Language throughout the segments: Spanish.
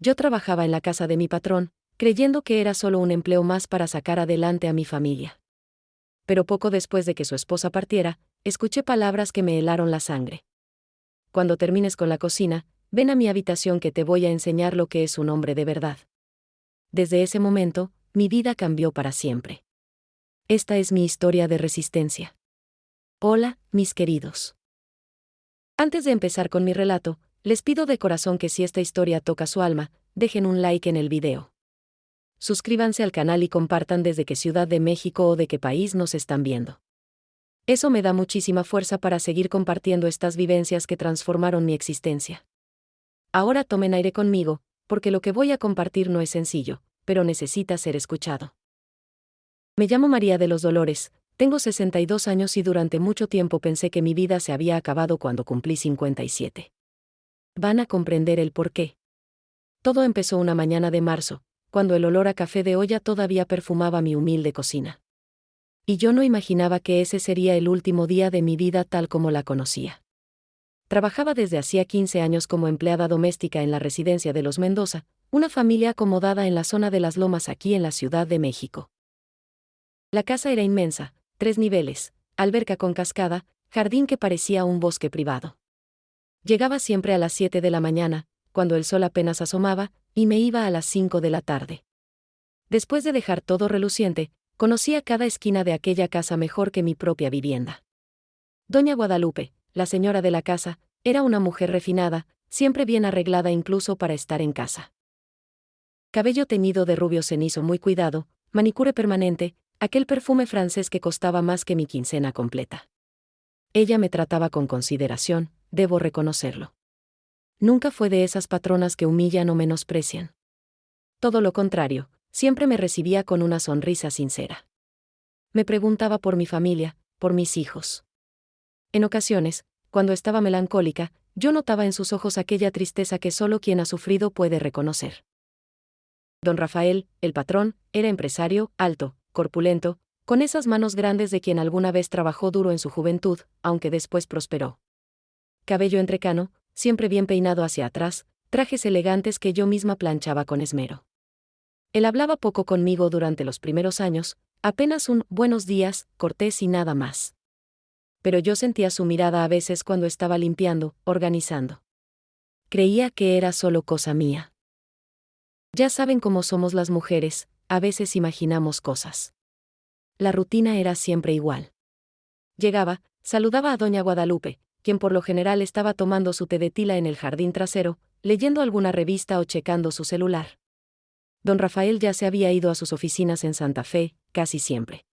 Yo trabajaba en la casa de mi patrón, creyendo que era solo un empleo más para sacar adelante a mi familia. Pero poco después de que su esposa partiera, escuché palabras que me helaron la sangre. Cuando termines con la cocina, ven a mi habitación que te voy a enseñar lo que es un hombre de verdad. Desde ese momento, mi vida cambió para siempre. Esta es mi historia de resistencia. Hola, mis queridos. Antes de empezar con mi relato, les pido de corazón que si esta historia toca su alma, dejen un like en el video. Suscríbanse al canal y compartan desde qué ciudad de México o de qué país nos están viendo. Eso me da muchísima fuerza para seguir compartiendo estas vivencias que transformaron mi existencia. Ahora tomen aire conmigo, porque lo que voy a compartir no es sencillo, pero necesita ser escuchado. Me llamo María de los Dolores, tengo 62 años y durante mucho tiempo pensé que mi vida se había acabado cuando cumplí 57. Van a comprender el porqué. Todo empezó una mañana de marzo, cuando el olor a café de olla todavía perfumaba mi humilde cocina. Y yo no imaginaba que ese sería el último día de mi vida tal como la conocía. Trabajaba desde hacía 15 años como empleada doméstica en la residencia de los Mendoza, una familia acomodada en la zona de las Lomas aquí en la Ciudad de México. La casa era inmensa, 3 niveles, alberca con cascada, jardín que parecía un bosque privado. Llegaba siempre a las 7 de la mañana, cuando el sol apenas asomaba, y me iba a las 5 de la tarde. Después de dejar todo reluciente, conocía cada esquina de aquella casa mejor que mi propia vivienda. Doña Guadalupe, la señora de la casa, era una mujer refinada, siempre bien arreglada incluso para estar en casa. Cabello teñido de rubio cenizo muy cuidado, manicure permanente, aquel perfume francés que costaba más que mi quincena completa. Ella me trataba con consideración, debo reconocerlo. Nunca fue de esas patronas que humillan o menosprecian. Todo lo contrario, siempre me recibía con una sonrisa sincera. Me preguntaba por mi familia, por mis hijos. En ocasiones, cuando estaba melancólica, yo notaba en sus ojos aquella tristeza que solo quien ha sufrido puede reconocer. Don Rafael, el patrón, era empresario, alto, corpulento, con esas manos grandes de quien alguna vez trabajó duro en su juventud, aunque después prosperó. Cabello entrecano, siempre bien peinado hacia atrás, trajes elegantes que yo misma planchaba con esmero. Él hablaba poco conmigo durante los primeros años, apenas un buenos días, cortés y nada más. Pero yo sentía su mirada a veces cuando estaba limpiando, organizando. Creía que era solo cosa mía. Ya saben cómo somos las mujeres, a veces imaginamos cosas. La rutina era siempre igual. Llegaba, saludaba a doña Guadalupe, quien por lo general estaba tomando su té de tila en el jardín trasero, leyendo alguna revista o checando su celular. Don Rafael ya se había ido a sus oficinas en Santa Fe, casi siempre.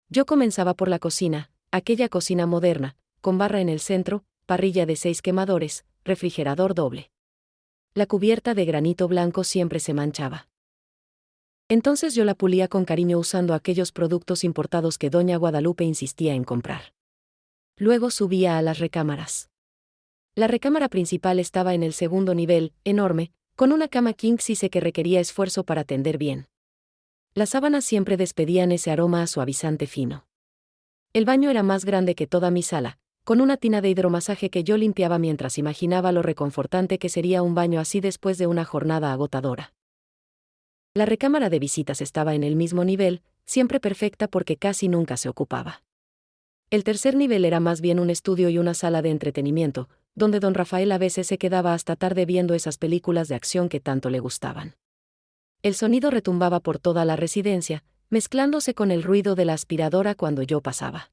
Yo comenzaba por la cocina, aquella cocina moderna, con barra en el centro, parrilla de 6 quemadores, refrigerador doble. La cubierta de granito blanco siempre se manchaba. Entonces yo la pulía con cariño usando aquellos productos importados que doña Guadalupe insistía en comprar. Luego subía a las recámaras. La recámara principal estaba en el segundo nivel, enorme, con una cama king size que requería esfuerzo para tender bien. Las sábanas siempre despedían ese aroma suavizante fino. El baño era más grande que toda mi sala, con una tina de hidromasaje que yo limpiaba mientras imaginaba lo reconfortante que sería un baño así después de una jornada agotadora. La recámara de visitas estaba en el mismo nivel, siempre perfecta porque casi nunca se ocupaba. El tercer nivel era más bien un estudio y una sala de entretenimiento, donde don Rafael a veces se quedaba hasta tarde viendo esas películas de acción que tanto le gustaban. El sonido retumbaba por toda la residencia, mezclándose con el ruido de la aspiradora cuando yo pasaba.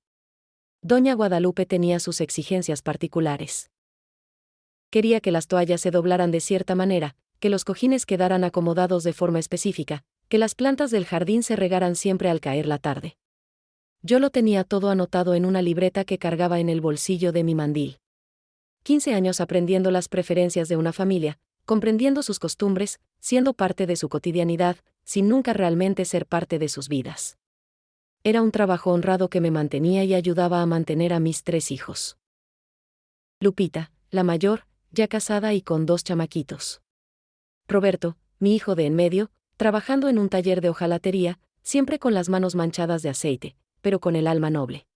Doña Guadalupe tenía sus exigencias particulares. Quería que las toallas se doblaran de cierta manera, que los cojines quedaran acomodados de forma específica, que las plantas del jardín se regaran siempre al caer la tarde. Yo lo tenía todo anotado en una libreta que cargaba en el bolsillo de mi mandil. 15 años aprendiendo las preferencias de una familia, comprendiendo sus costumbres, siendo parte de su cotidianidad, sin nunca realmente ser parte de sus vidas. Era un trabajo honrado que me mantenía y ayudaba a mantener a mis 3 hijos. Lupita, la mayor, ya casada y con 2 chamaquitos. Roberto, mi hijo de en medio, trabajando en un taller de hojalatería, siempre con las manos manchadas de aceite, pero con el alma noble.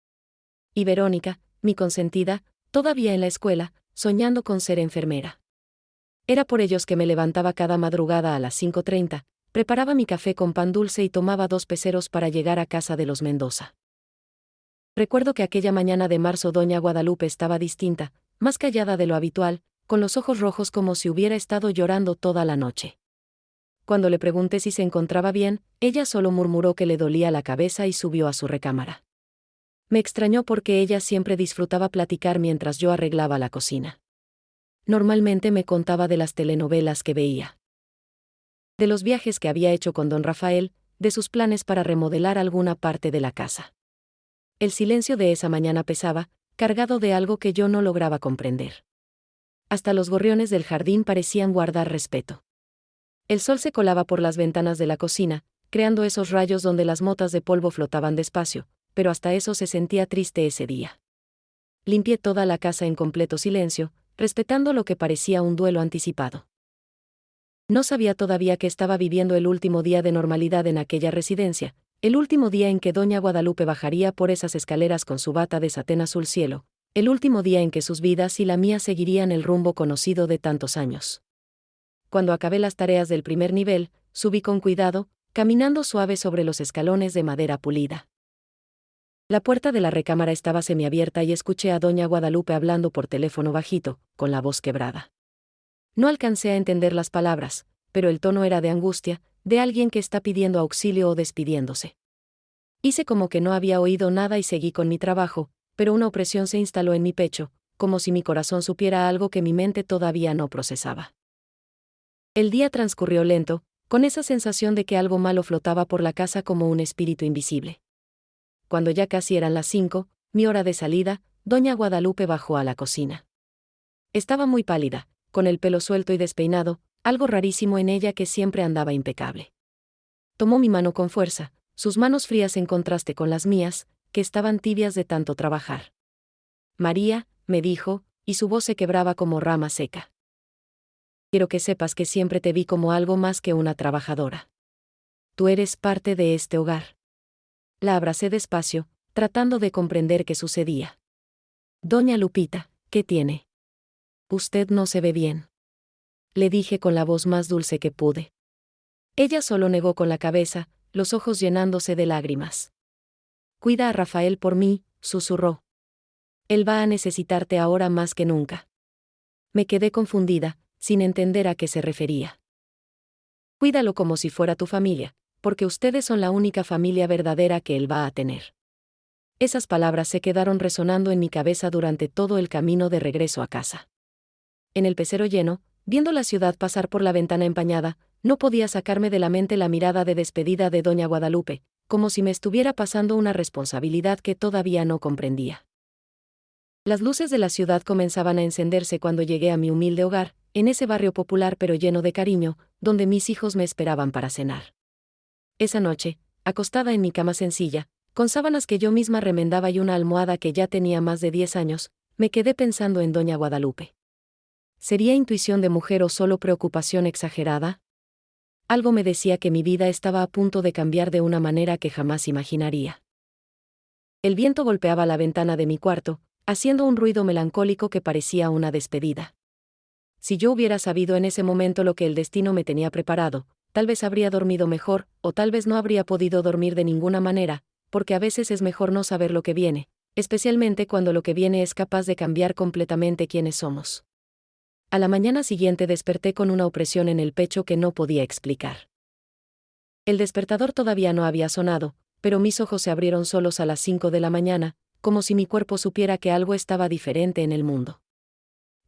Y Verónica, mi consentida, todavía en la escuela, soñando con ser enfermera. Era por ellos que me levantaba cada madrugada a las 5:30, preparaba mi café con pan dulce y tomaba 2 peceros para llegar a casa de los Mendoza. Recuerdo que aquella mañana de marzo doña Guadalupe estaba distinta, más callada de lo habitual, con los ojos rojos como si hubiera estado llorando toda la noche. Cuando le pregunté si se encontraba bien, ella solo murmuró que le dolía la cabeza y subió a su recámara. Me extrañó porque ella siempre disfrutaba platicar mientras yo arreglaba la cocina. Normalmente me contaba de las telenovelas que veía, de los viajes que había hecho con don Rafael, de sus planes para remodelar alguna parte de la casa. El silencio de esa mañana pesaba, cargado de algo que yo no lograba comprender. Hasta los gorriones del jardín parecían guardar respeto. El sol se colaba por las ventanas de la cocina, creando esos rayos donde las motas de polvo flotaban despacio, pero hasta eso se sentía triste ese día. Limpié toda la casa en completo silencio, respetando lo que parecía un duelo anticipado. No sabía todavía que estaba viviendo el último día de normalidad en aquella residencia, el último día en que doña Guadalupe bajaría por esas escaleras con su bata de satén azul cielo, el último día en que sus vidas y la mía seguirían el rumbo conocido de tantos años. Cuando acabé las tareas del primer nivel, subí con cuidado, caminando suave sobre los escalones de madera pulida. La puerta de la recámara estaba semiabierta y escuché a doña Guadalupe hablando por teléfono bajito, con la voz quebrada. No alcancé a entender las palabras, pero el tono era de angustia, de alguien que está pidiendo auxilio o despidiéndose. Hice como que no había oído nada y seguí con mi trabajo, pero una opresión se instaló en mi pecho, como si mi corazón supiera algo que mi mente todavía no procesaba. El día transcurrió lento, con esa sensación de que algo malo flotaba por la casa como un espíritu invisible. Cuando ya casi eran las 5, mi hora de salida, doña Guadalupe bajó a la cocina. Estaba muy pálida, con el pelo suelto y despeinado, algo rarísimo en ella que siempre andaba impecable. Tomó mi mano con fuerza, sus manos frías en contraste con las mías, que estaban tibias de tanto trabajar. María, me dijo, y su voz se quebraba como rama seca. Quiero que sepas que siempre te vi como algo más que una trabajadora. Tú eres parte de este hogar. La abracé despacio, tratando de comprender qué sucedía. Doña Lupita, ¿qué tiene? Usted no se ve bien. Le dije con la voz más dulce que pude. Ella solo negó con la cabeza, los ojos llenándose de lágrimas. Cuida a Rafael por mí, susurró. Él va a necesitarte ahora más que nunca. Me quedé confundida, sin entender a qué se refería. Cuídalo como si fuera tu familia, porque ustedes son la única familia verdadera que él va a tener. Esas palabras se quedaron resonando en mi cabeza durante todo el camino de regreso a casa. En el pecero lleno, viendo la ciudad pasar por la ventana empañada, no podía sacarme de la mente la mirada de despedida de doña Guadalupe, como si me estuviera pasando una responsabilidad que todavía no comprendía. Las luces de la ciudad comenzaban a encenderse cuando llegué a mi humilde hogar, en ese barrio popular pero lleno de cariño, donde mis hijos me esperaban para cenar. Esa noche, acostada en mi cama sencilla, con sábanas que yo misma remendaba y una almohada que ya tenía más de 10 años, me quedé pensando en doña Guadalupe. ¿Sería intuición de mujer o solo preocupación exagerada? Algo me decía que mi vida estaba a punto de cambiar de una manera que jamás imaginaría. El viento golpeaba la ventana de mi cuarto, haciendo un ruido melancólico que parecía una despedida. Si yo hubiera sabido en ese momento lo que el destino me tenía preparado, tal vez habría dormido mejor, o tal vez no habría podido dormir de ninguna manera, porque a veces es mejor no saber lo que viene, especialmente cuando lo que viene es capaz de cambiar completamente quiénes somos. A la mañana siguiente desperté con una opresión en el pecho que no podía explicar. El despertador todavía no había sonado, pero mis ojos se abrieron solos a las 5 de la mañana, como si mi cuerpo supiera que algo estaba diferente en el mundo.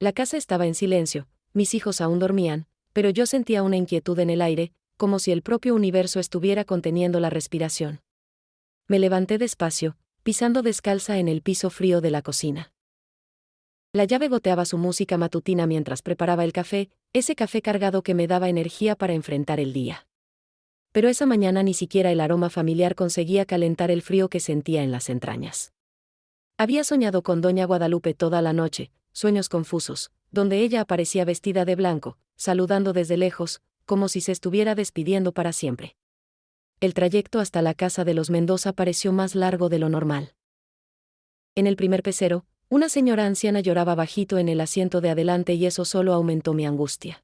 La casa estaba en silencio, mis hijos aún dormían, pero yo sentía una inquietud en el aire, como si el propio universo estuviera conteniendo la respiración. Me levanté despacio, pisando descalza en el piso frío de la cocina. La llave goteaba su música matutina mientras preparaba el café, ese café cargado que me daba energía para enfrentar el día. Pero esa mañana ni siquiera el aroma familiar conseguía calentar el frío que sentía en las entrañas. Había soñado con doña Guadalupe toda la noche, sueños confusos, donde ella aparecía vestida de blanco, saludando desde lejos, como si se estuviera despidiendo para siempre. El trayecto hasta la casa de los Mendoza pareció más largo de lo normal. En el primer pecero, una señora anciana lloraba bajito en el asiento de adelante y eso solo aumentó mi angustia.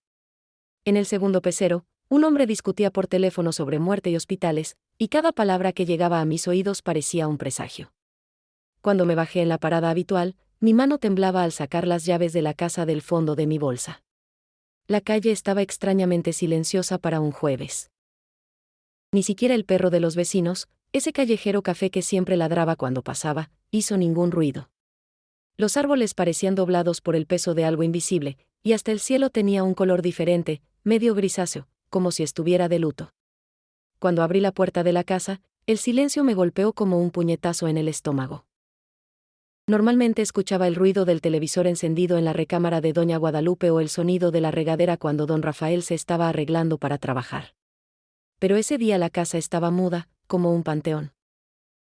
En el segundo pecero, un hombre discutía por teléfono sobre muerte y hospitales, y cada palabra que llegaba a mis oídos parecía un presagio. Cuando me bajé en la parada habitual, mi mano temblaba al sacar las llaves de la casa del fondo de mi bolsa. La calle estaba extrañamente silenciosa para un jueves. Ni siquiera el perro de los vecinos, ese callejero café que siempre ladraba cuando pasaba, hizo ningún ruido. Los árboles parecían doblados por el peso de algo invisible, y hasta el cielo tenía un color diferente, medio grisáceo, como si estuviera de luto. Cuando abrí la puerta de la casa, el silencio me golpeó como un puñetazo en el estómago. Normalmente escuchaba el ruido del televisor encendido en la recámara de doña Guadalupe o el sonido de la regadera cuando don Rafael se estaba arreglando para trabajar. Pero ese día la casa estaba muda, como un panteón.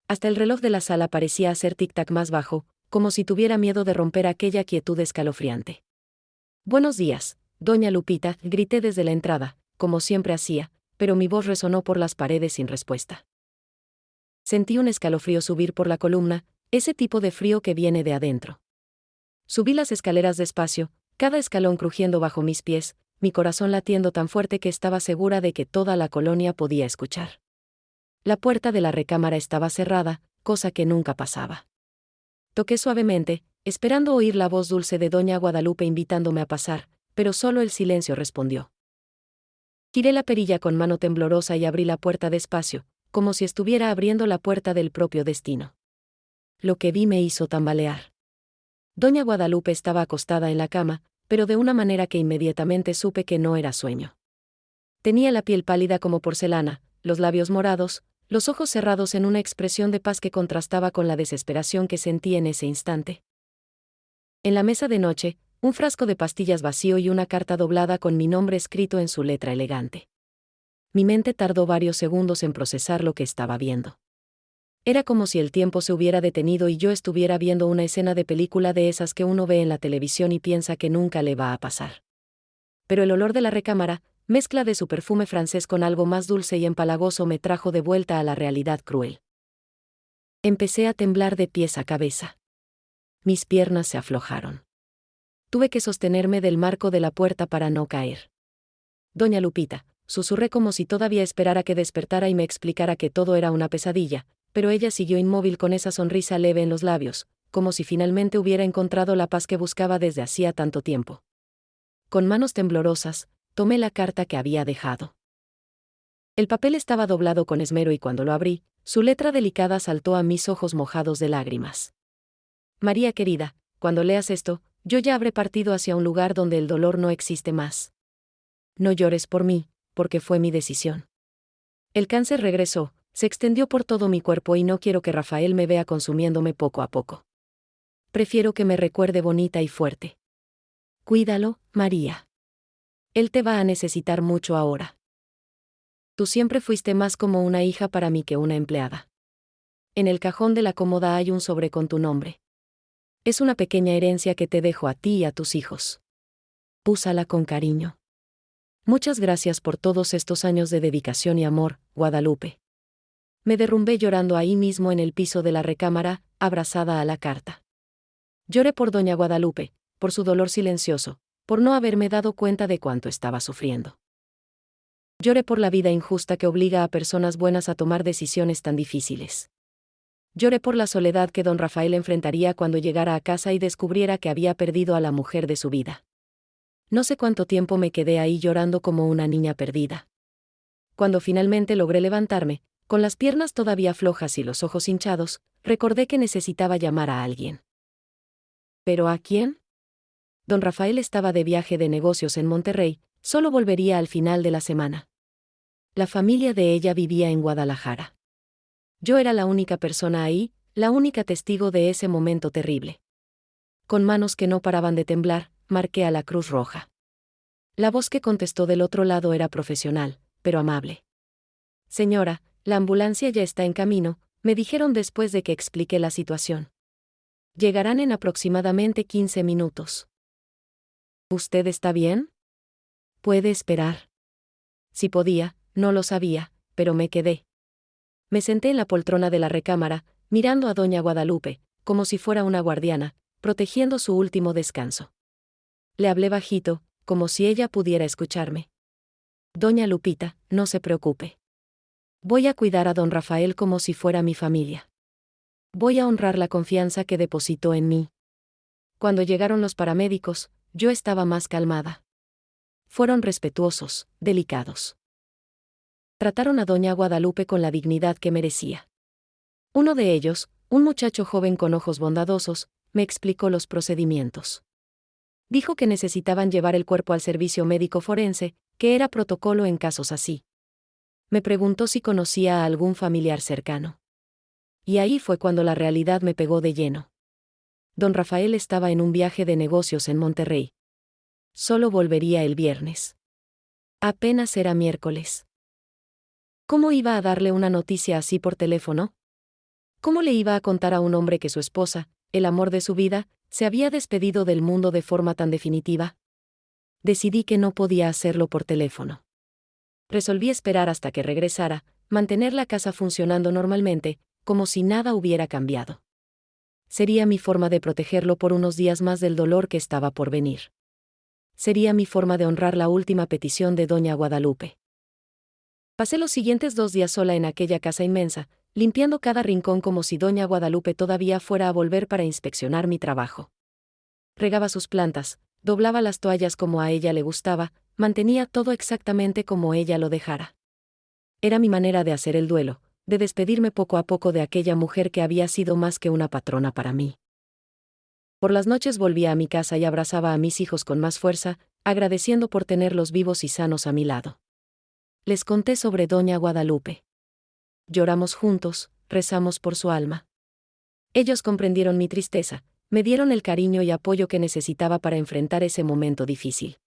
Hasta el reloj de la sala parecía hacer tic-tac más bajo, como si tuviera miedo de romper aquella quietud escalofriante. «Buenos días, doña Lupita», grité desde la entrada, como siempre hacía, pero mi voz resonó por las paredes sin respuesta. Sentí un escalofrío subir por la columna, ese tipo de frío que viene de adentro. Subí las escaleras despacio, cada escalón crujiendo bajo mis pies, mi corazón latiendo tan fuerte que estaba segura de que toda la colonia podía escuchar. La puerta de la recámara estaba cerrada, cosa que nunca pasaba. Toqué suavemente, esperando oír la voz dulce de doña Guadalupe invitándome a pasar, pero solo el silencio respondió. Giré la perilla con mano temblorosa y abrí la puerta despacio, como si estuviera abriendo la puerta del propio destino. Lo que vi me hizo tambalear. Doña Guadalupe estaba acostada en la cama, pero de una manera que inmediatamente supe que no era sueño. Tenía la piel pálida como porcelana, los labios morados, los ojos cerrados en una expresión de paz que contrastaba con la desesperación que sentí en ese instante. En la mesa de noche, un frasco de pastillas vacío y una carta doblada con mi nombre escrito en su letra elegante. Mi mente tardó varios segundos en procesar lo que estaba viendo. Era como si el tiempo se hubiera detenido y yo estuviera viendo una escena de película de esas que uno ve en la televisión y piensa que nunca le va a pasar. Pero el olor de la recámara, mezcla de su perfume francés con algo más dulce y empalagoso, me trajo de vuelta a la realidad cruel. Empecé a temblar de pies a cabeza. Mis piernas se aflojaron. Tuve que sostenerme del marco de la puerta para no caer. Doña Lupita, susurré como si todavía esperara que despertara y me explicara que todo era una pesadilla, pero ella siguió inmóvil con esa sonrisa leve en los labios, como si finalmente hubiera encontrado la paz que buscaba desde hacía tanto tiempo. Con manos temblorosas, tomé la carta que había dejado. El papel estaba doblado con esmero y cuando lo abrí, su letra delicada saltó a mis ojos mojados de lágrimas. María querida, cuando leas esto, yo ya habré partido hacia un lugar donde el dolor no existe más. No llores por mí, porque fue mi decisión. El cáncer regresó, se extendió por todo mi cuerpo y no quiero que Rafael me vea consumiéndome poco a poco. Prefiero que me recuerde bonita y fuerte. Cuídalo, María. Él te va a necesitar mucho ahora. Tú siempre fuiste más como una hija para mí que una empleada. En el cajón de la cómoda hay un sobre con tu nombre. Es una pequeña herencia que te dejo a ti y a tus hijos. Úsala con cariño. Muchas gracias por todos estos años de dedicación y amor, Guadalupe. Me derrumbé llorando ahí mismo en el piso de la recámara, abrazada a la carta. Lloré por doña Guadalupe, por su dolor silencioso, por no haberme dado cuenta de cuánto estaba sufriendo. Lloré por la vida injusta que obliga a personas buenas a tomar decisiones tan difíciles. Lloré por la soledad que don Rafael enfrentaría cuando llegara a casa y descubriera que había perdido a la mujer de su vida. No sé cuánto tiempo me quedé ahí llorando como una niña perdida. Cuando finalmente logré levantarme, con las piernas todavía flojas y los ojos hinchados, recordé que necesitaba llamar a alguien. ¿Pero a quién? Don Rafael estaba de viaje de negocios en Monterrey, solo volvería al final de la semana. La familia de ella vivía en Guadalajara. Yo era la única persona ahí, la única testigo de ese momento terrible. Con manos que no paraban de temblar, marqué a la Cruz Roja. La voz que contestó del otro lado era profesional, pero amable. Señora, la ambulancia ya está en camino, me dijeron después de que expliqué la situación. Llegarán en aproximadamente 15 minutos. ¿Usted está bien? Puede esperar. Si podía, no lo sabía, pero me quedé. Me senté en la poltrona de la recámara, mirando a doña Guadalupe, como si fuera una guardiana, protegiendo su último descanso. Le hablé bajito, como si ella pudiera escucharme. Doña Lupita, no se preocupe. Voy a cuidar a don Rafael como si fuera mi familia. Voy a honrar la confianza que depositó en mí. Cuando llegaron los paramédicos, yo estaba más calmada. Fueron respetuosos, delicados. Trataron a doña Guadalupe con la dignidad que merecía. Uno de ellos, un muchacho joven con ojos bondadosos, me explicó los procedimientos. Dijo que necesitaban llevar el cuerpo al servicio médico forense, que era protocolo en casos así. Me preguntó si conocía a algún familiar cercano. Y ahí fue cuando la realidad me pegó de lleno. Don Rafael estaba en un viaje de negocios en Monterrey. Solo volvería el viernes. Apenas era miércoles. ¿Cómo iba a darle una noticia así por teléfono? ¿Cómo le iba a contar a un hombre que su esposa, el amor de su vida, se había despedido del mundo de forma tan definitiva? Decidí que no podía hacerlo por teléfono. Resolví esperar hasta que regresara, mantener la casa funcionando normalmente, como si nada hubiera cambiado. Sería mi forma de protegerlo por unos días más del dolor que estaba por venir. Sería mi forma de honrar la última petición de doña Guadalupe. Pasé los siguientes 2 días sola en aquella casa inmensa, limpiando cada rincón como si doña Guadalupe todavía fuera a volver para inspeccionar mi trabajo. Regaba sus plantas, doblaba las toallas como a ella le gustaba, mantenía todo exactamente como ella lo dejara. Era mi manera de hacer el duelo, de despedirme poco a poco de aquella mujer que había sido más que una patrona para mí. Por las noches volvía a mi casa y abrazaba a mis hijos con más fuerza, agradeciendo por tenerlos vivos y sanos a mi lado. Les conté sobre doña Guadalupe. Lloramos juntos, rezamos por su alma. Ellos comprendieron mi tristeza, me dieron el cariño y apoyo que necesitaba para enfrentar ese momento difícil.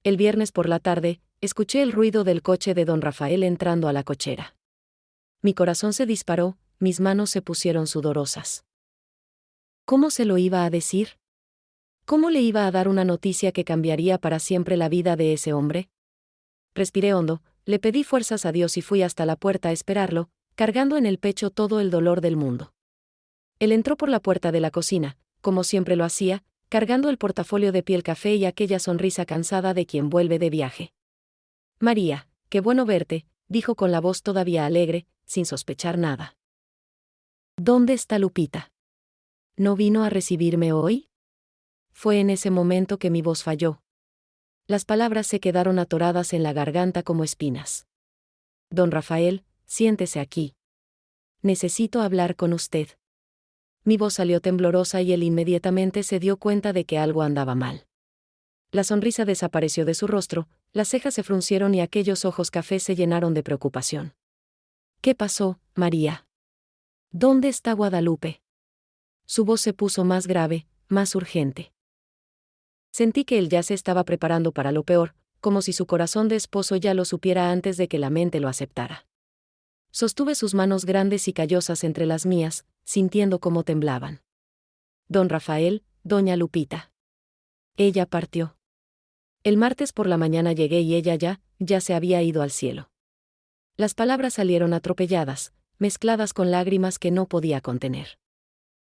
El viernes por la tarde, escuché el ruido del coche de don Rafael entrando a la cochera. Mi corazón se disparó, mis manos se pusieron sudorosas. ¿Cómo se lo iba a decir? ¿Cómo le iba a dar una noticia que cambiaría para siempre la vida de ese hombre? Respiré hondo, le pedí fuerzas a Dios y fui hasta la puerta a esperarlo, cargando en el pecho todo el dolor del mundo. Él entró por la puerta de la cocina, como siempre lo hacía, cargando el portafolio de piel café y aquella sonrisa cansada de quien vuelve de viaje. María, qué bueno verte, dijo con la voz todavía alegre, sin sospechar nada. ¿Dónde está Lupita? ¿No vino a recibirme hoy? Fue en ese momento que mi voz falló. Las palabras se quedaron atoradas en la garganta como espinas. Don Rafael, siéntese aquí. Necesito hablar con usted. Mi voz salió temblorosa y él inmediatamente se dio cuenta de que algo andaba mal. La sonrisa desapareció de su rostro, las cejas se fruncieron y aquellos ojos cafés se llenaron de preocupación. ¿Qué pasó, María? ¿Dónde está Guadalupe? Su voz se puso más grave, más urgente. Sentí que él ya se estaba preparando para lo peor, como si su corazón de esposo ya lo supiera antes de que la mente lo aceptara. Sostuve sus manos grandes y callosas entre las mías, sintiendo cómo temblaban. Don Rafael, doña Lupita. Ella partió. El martes por la mañana llegué y ella ya se había ido al cielo. Las palabras salieron atropelladas, mezcladas con lágrimas que no podía contener.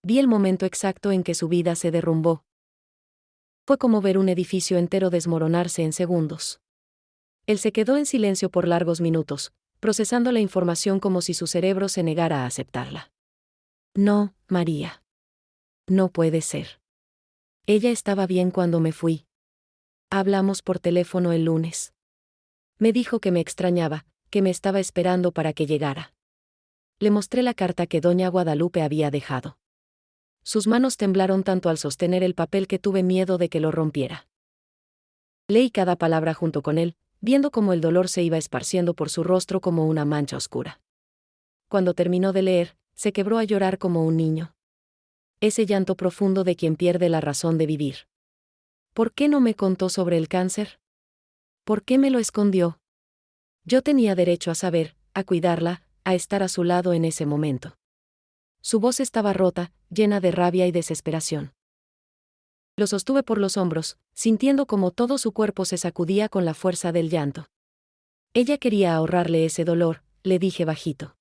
Vi el momento exacto en que su vida se derrumbó. Fue como ver un edificio entero desmoronarse en segundos. Él se quedó en silencio por largos minutos, procesando la información como si su cerebro se negara a aceptarla. No, María. No puede ser. Ella estaba bien cuando me fui. Hablamos por teléfono el lunes. Me dijo que me extrañaba, que me estaba esperando para que llegara. Le mostré la carta que doña Guadalupe había dejado. Sus manos temblaron tanto al sostener el papel que tuve miedo de que lo rompiera. Leí cada palabra junto con él, viendo cómo el dolor se iba esparciendo por su rostro como una mancha oscura. Cuando terminó de leer, se quebró a llorar como un niño. Ese llanto profundo de quien pierde la razón de vivir. ¿Por qué no me contó sobre el cáncer? ¿Por qué me lo escondió? Yo tenía derecho a saber, a cuidarla, a estar a su lado en ese momento. Su voz estaba rota, llena de rabia y desesperación. Lo sostuve por los hombros, sintiendo como todo su cuerpo se sacudía con la fuerza del llanto. Ella quería ahorrarle ese dolor, le dije bajito.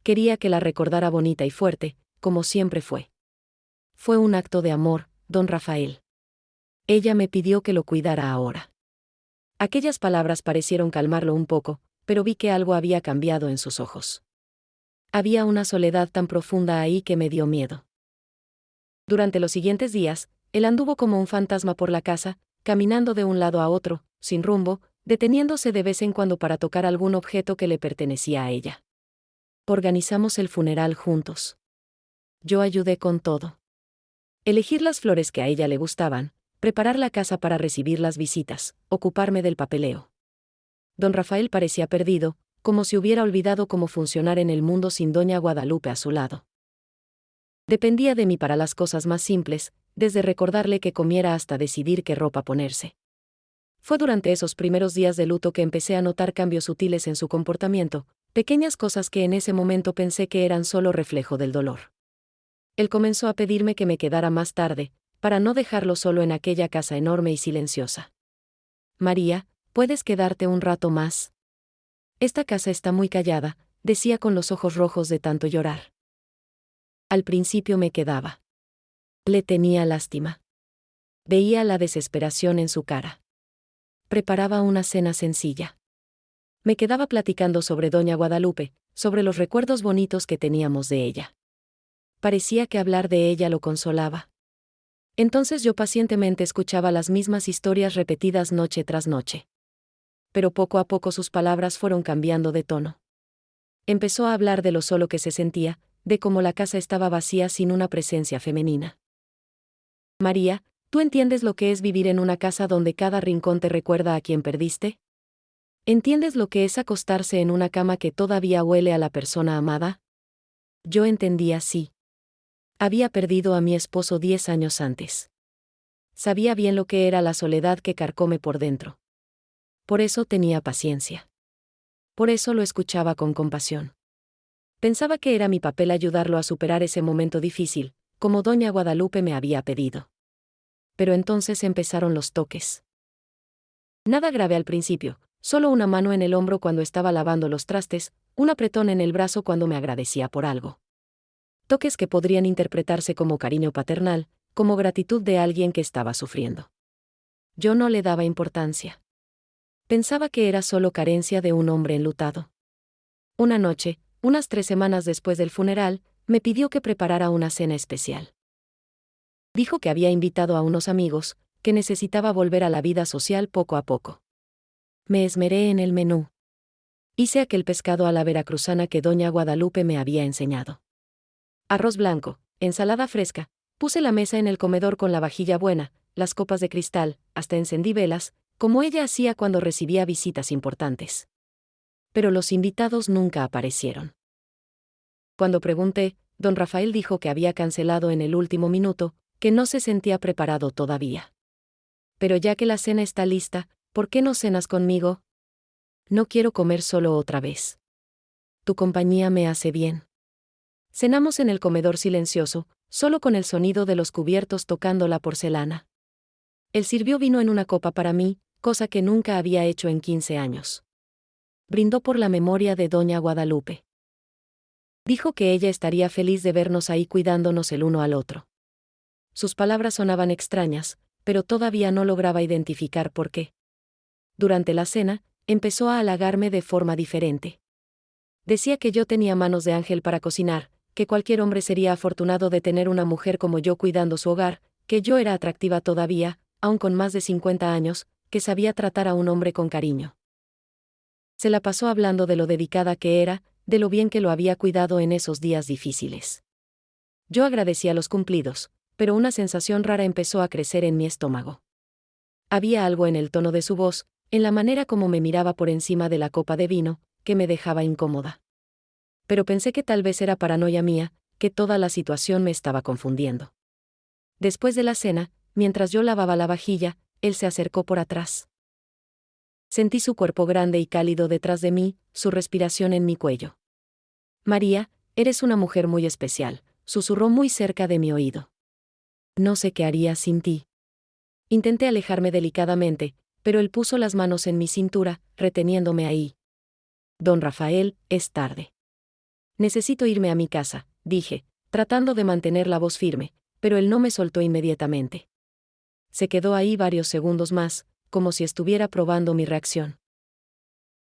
Quería que la recordara bonita y fuerte, como siempre fue. Fue un acto de amor, don Rafael. Ella me pidió que lo cuidara ahora. Aquellas palabras parecieron calmarlo un poco, pero vi que algo había cambiado en sus ojos. Había una soledad tan profunda ahí que me dio miedo. Durante los siguientes días, él anduvo como un fantasma por la casa, caminando de un lado a otro, sin rumbo, deteniéndose de vez en cuando para tocar algún objeto que le pertenecía a ella. Organizamos el funeral juntos. Yo ayudé con todo. Elegir las flores que a ella le gustaban, preparar la casa para recibir las visitas, ocuparme del papeleo. Don Rafael parecía perdido, como si hubiera olvidado cómo funcionar en el mundo sin doña Guadalupe a su lado. Dependía de mí para las cosas más simples, desde recordarle que comiera hasta decidir qué ropa ponerse. Fue durante esos primeros días de luto que empecé a notar cambios sutiles en su comportamiento, pequeñas cosas que en ese momento pensé que eran solo reflejo del dolor. Él comenzó a pedirme que me quedara más tarde, para no dejarlo solo en aquella casa enorme y silenciosa. María, ¿puedes quedarte un rato más? Esta casa está muy callada, decía con los ojos rojos de tanto llorar. Al principio me quedaba. Le tenía lástima. Veía la desesperación en su cara. Preparaba una cena sencilla. Me quedaba platicando sobre doña Guadalupe, sobre los recuerdos bonitos que teníamos de ella. Parecía que hablar de ella lo consolaba. Entonces yo pacientemente escuchaba las mismas historias repetidas noche tras noche. Pero poco a poco sus palabras fueron cambiando de tono. Empezó a hablar de lo solo que se sentía, de cómo la casa estaba vacía sin una presencia femenina. María, ¿tú entiendes lo que es vivir en una casa donde cada rincón te recuerda a quien perdiste? ¿Entiendes lo que es acostarse en una cama que todavía huele a la persona amada? Yo entendía sí. Había perdido a mi esposo 10 años antes. Sabía bien lo que era la soledad que carcome por dentro. Por eso tenía paciencia. Por eso lo escuchaba con compasión. Pensaba que era mi papel ayudarlo a superar ese momento difícil, como doña Guadalupe me había pedido. Pero entonces empezaron los toques. Nada grave al principio, solo una mano en el hombro cuando estaba lavando los trastes, un apretón en el brazo cuando me agradecía por algo. Toques que podrían interpretarse como cariño paternal, como gratitud de alguien que estaba sufriendo. Yo no le daba importancia. Pensaba que era solo carencia de un hombre enlutado. Una noche, unas 3 semanas después del funeral, me pidió que preparara una cena especial. Dijo que había invitado a unos amigos, que necesitaba volver a la vida social poco a poco. Me esmeré en el menú. Hice aquel pescado a la veracruzana que doña Guadalupe me había enseñado. Arroz blanco, ensalada fresca, puse la mesa en el comedor con la vajilla buena, las copas de cristal, hasta encendí velas, como ella hacía cuando recibía visitas importantes. Pero los invitados nunca aparecieron. Cuando pregunté, don Rafael dijo que había cancelado en el último minuto, que no se sentía preparado todavía. Pero ya que la cena está lista, ¿por qué no cenas conmigo? No quiero comer solo otra vez. Tu compañía me hace bien. Cenamos en el comedor silencioso, solo con el sonido de los cubiertos tocando la porcelana. Él sirvió vino en una copa para mí, cosa que nunca había hecho en 15 años. Brindó por la memoria de doña Guadalupe. Dijo que ella estaría feliz de vernos ahí cuidándonos el uno al otro. Sus palabras sonaban extrañas, pero todavía no lograba identificar por qué. Durante la cena, empezó a halagarme de forma diferente. Decía que yo tenía manos de ángel para cocinar, que cualquier hombre sería afortunado de tener una mujer como yo cuidando su hogar, que yo era atractiva todavía, aun con más de 50 años, que sabía tratar a un hombre con cariño. Se la pasó hablando de lo dedicada que era, de lo bien que lo había cuidado en esos días difíciles. Yo agradecía los cumplidos, pero una sensación rara empezó a crecer en mi estómago. Había algo en el tono de su voz, en la manera como me miraba por encima de la copa de vino, que me dejaba incómoda. Pero pensé que tal vez era paranoia mía, que toda la situación me estaba confundiendo. Después de la cena, mientras yo lavaba la vajilla, él se acercó por atrás. Sentí su cuerpo grande y cálido detrás de mí, su respiración en mi cuello. María, eres una mujer muy especial, susurró muy cerca de mi oído. No sé qué haría sin ti. Intenté alejarme delicadamente, pero él puso las manos en mi cintura, reteniéndome ahí. Don Rafael, es tarde. Necesito irme a mi casa, dije, tratando de mantener la voz firme, pero él no me soltó inmediatamente. Se quedó ahí varios segundos más, como si estuviera probando mi reacción.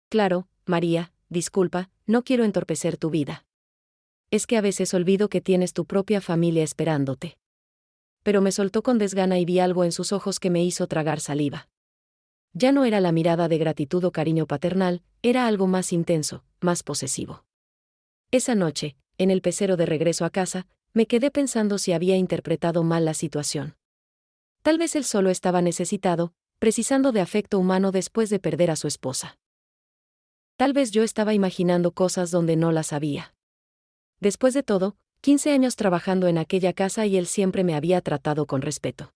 Claro, María, disculpa, no quiero entorpecer tu vida. Es que a veces olvido que tienes tu propia familia esperándote. Pero me soltó con desgana y vi algo en sus ojos que me hizo tragar saliva. Ya no era la mirada de gratitud o cariño paternal, era algo más intenso, más posesivo. Esa noche, en el pecero de regreso a casa, me quedé pensando si había interpretado mal la situación. Tal vez él solo estaba necesitado, precisando de afecto humano después de perder a su esposa. Tal vez yo estaba imaginando cosas donde no las había. Después de todo, 15 años trabajando en aquella casa y él siempre me había tratado con respeto.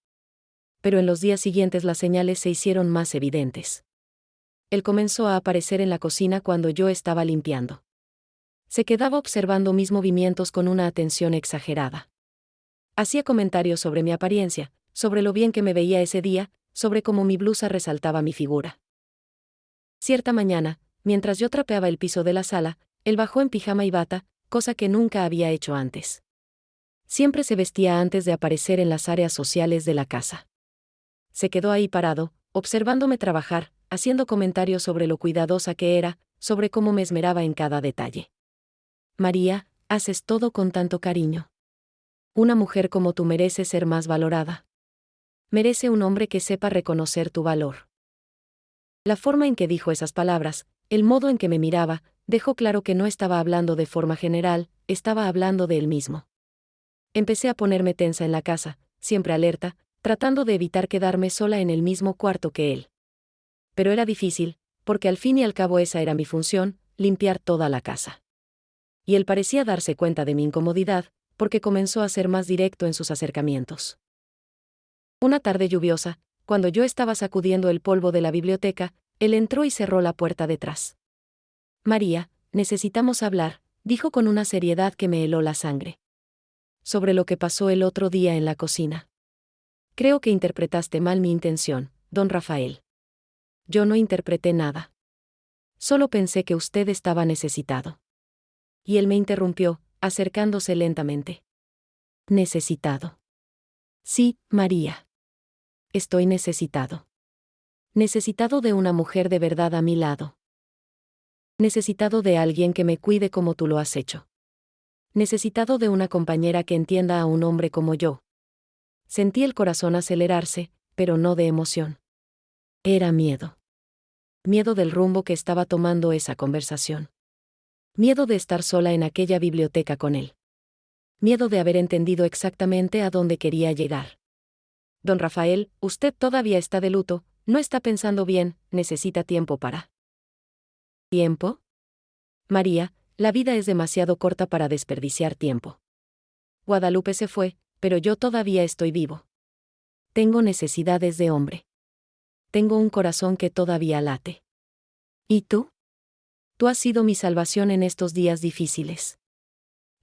Pero en los días siguientes las señales se hicieron más evidentes. Él comenzó a aparecer en la cocina cuando yo estaba limpiando. Se quedaba observando mis movimientos con una atención exagerada. Hacía comentarios sobre mi apariencia, sobre lo bien que me veía ese día, sobre cómo mi blusa resaltaba mi figura. Cierta mañana, mientras yo trapeaba el piso de la sala, él bajó en pijama y bata, cosa que nunca había hecho antes. Siempre se vestía antes de aparecer en las áreas sociales de la casa. Se quedó ahí parado, observándome trabajar, haciendo comentarios sobre lo cuidadosa que era, sobre cómo me esmeraba en cada detalle. María, haces todo con tanto cariño. Una mujer como tú merece ser más valorada. Merece un hombre que sepa reconocer tu valor. La forma en que dijo esas palabras, el modo en que me miraba, dejó claro que no estaba hablando de forma general, estaba hablando de él mismo. Empecé a ponerme tensa en la casa, siempre alerta, tratando de evitar quedarme sola en el mismo cuarto que él. Pero era difícil, porque al fin y al cabo esa era mi función, limpiar toda la casa. Y él parecía darse cuenta de mi incomodidad, porque comenzó a ser más directo en sus acercamientos. Una tarde lluviosa, cuando yo estaba sacudiendo el polvo de la biblioteca, él entró y cerró la puerta detrás. María, necesitamos hablar, dijo con una seriedad que me heló la sangre. Sobre lo que pasó el otro día en la cocina. Creo que interpretaste mal mi intención, don Rafael. Yo no interpreté nada. Solo pensé que usted estaba necesitado. Y él me interrumpió, acercándose lentamente. Necesitado. Sí, María. Estoy necesitado. Necesitado de una mujer de verdad a mi lado. Necesitado de alguien que me cuide como tú lo has hecho. Necesitado de una compañera que entienda a un hombre como yo. Sentí el corazón acelerarse, pero no de emoción. Era miedo. Miedo del rumbo que estaba tomando esa conversación. Miedo de estar sola en aquella biblioteca con él. Miedo de haber entendido exactamente a dónde quería llegar. Don Rafael, usted todavía está de luto, no está pensando bien, necesita tiempo para. ¿Tiempo? María, la vida es demasiado corta para desperdiciar tiempo. Guadalupe se fue, pero yo todavía estoy vivo. Tengo necesidades de hombre. Tengo un corazón que todavía late. ¿Y tú? Tú has sido mi salvación en estos días difíciles.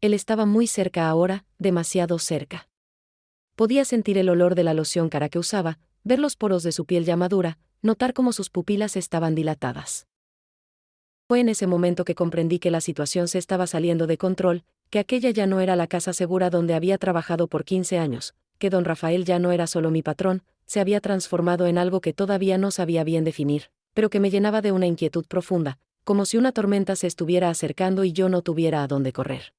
Él estaba muy cerca ahora, demasiado cerca. Podía sentir el olor de la loción cara que usaba, ver los poros de su piel ya madura, notar cómo sus pupilas estaban dilatadas. Fue en ese momento que comprendí que la situación se estaba saliendo de control, que aquella ya no era la casa segura donde había trabajado por 15 años, que don Rafael ya no era solo mi patrón, se había transformado en algo que todavía no sabía bien definir, pero que me llenaba de una inquietud profunda, como si una tormenta se estuviera acercando y yo no tuviera a dónde correr.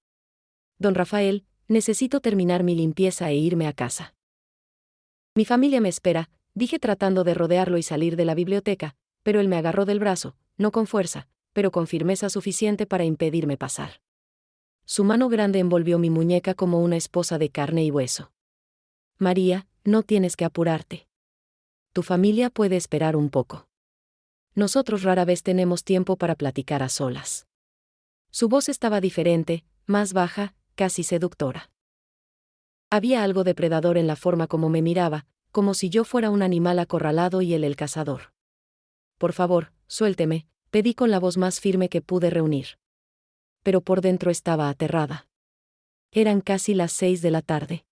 Don Rafael, necesito terminar mi limpieza e irme a casa. Mi familia me espera, dije tratando de rodearlo y salir de la biblioteca, pero él me agarró del brazo, no con fuerza, pero con firmeza suficiente para impedirme pasar. Su mano grande envolvió mi muñeca como una esposa de carne y hueso. María, no tienes que apurarte. Tu familia puede esperar un poco. Nosotros rara vez tenemos tiempo para platicar a solas. Su voz estaba diferente, más baja, casi seductora. Había algo depredador en la forma como me miraba, como si yo fuera un animal acorralado y él el cazador. Por favor, suélteme, pedí con la voz más firme que pude reunir. Pero por dentro estaba aterrada. Eran casi las 6 de la tarde.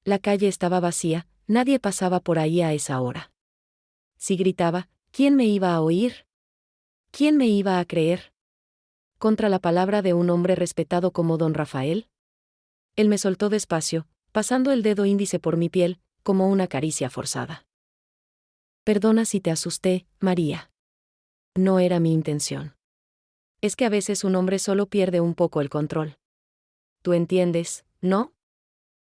La calle estaba vacía, nadie pasaba por ahí a esa hora. Si gritaba, ¿quién me iba a oír? ¿Quién me iba a creer? ¿Contra la palabra de un hombre respetado como don Rafael? Él me soltó despacio, pasando el dedo índice por mi piel, como una caricia forzada. Perdona si te asusté, María. No era mi intención. Es que a veces un hombre solo pierde un poco el control. ¿Tú entiendes, no?